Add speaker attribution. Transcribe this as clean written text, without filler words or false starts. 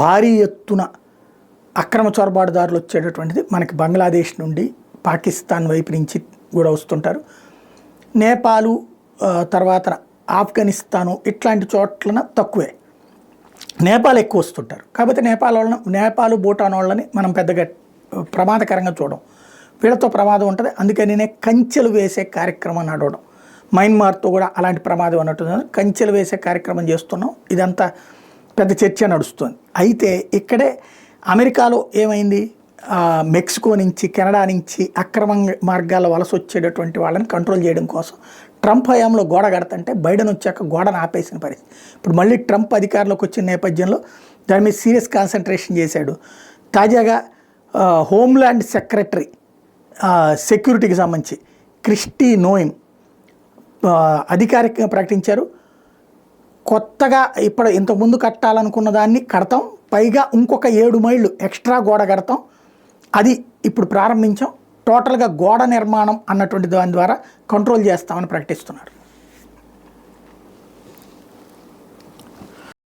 Speaker 1: భారీ ఎత్తున అక్రమ చొరబాటుదారులు వచ్చేటటువంటిది మనకి బంగ్లాదేశ్ నుండి పాకిస్తాన్ వైపు నుంచి కూడా వస్తుంటారు. నేపాలు తర్వాత ఆఫ్ఘనిస్తాను ఇట్లాంటి చోట్లన తక్కువే, నేపాల్ ఎక్కువ వస్తుంటారు. కాకపోతే నేపాల్ భూటాన్ వాళ్ళని మనం పెద్దగా ప్రమాదకరంగా చూడడం, వీళ్ళతో ప్రమాదం ఉంటుంది. అందుకని కంచెలు వేసే కార్యక్రమం నడవడం, మయన్మార్తో కూడా అలాంటి ప్రమాదం అన్నట్టు కంచెలు వేసే కార్యక్రమం చేస్తున్నాం. ఇదంతా పెద్ద చర్చ నడుస్తుంది. అయితే ఇక్కడే అమెరికాలో ఏమైంది, మెక్సికో నుంచి కెనడా నుంచి అక్రమ మార్గాల వలస వచ్చేటటువంటి వాళ్ళని కంట్రోల్ చేయడం కోసం ట్రంప్ హయాంలో గోడ కడతంటే బైడెన్ వచ్చాక గోడను ఆపేసిన పరిస్థితి. ఇప్పుడు మళ్ళీ ట్రంప్ అధికారంలోకి వచ్చిన నేపథ్యంలో దాని మీద సీరియస్ కాన్సన్ట్రేషన్ చేశాడు. తాజాగా హోమ్ల్యాండ్ సెక్రటరీ సెక్యూరిటీకి సంబంధించి క్రిస్టీ నోయిమ్ అధికారికంగా ప్రకటించారు. కొత్తగా ఇంతకుముందు కట్టాలనుకున్న దాన్ని కడతాం, పైగా ఇంకొక 7 మైళ్ళు ఎక్స్ట్రా గోడ కడతాం, అది ఇప్పుడు ప్రారంభించాం, టోటల్గా గోడ నిర్మాణం అన్నటువంటి దాని ద్వారా కంట్రోల్ చేస్తామని ప్రకటిస్తున్నారు.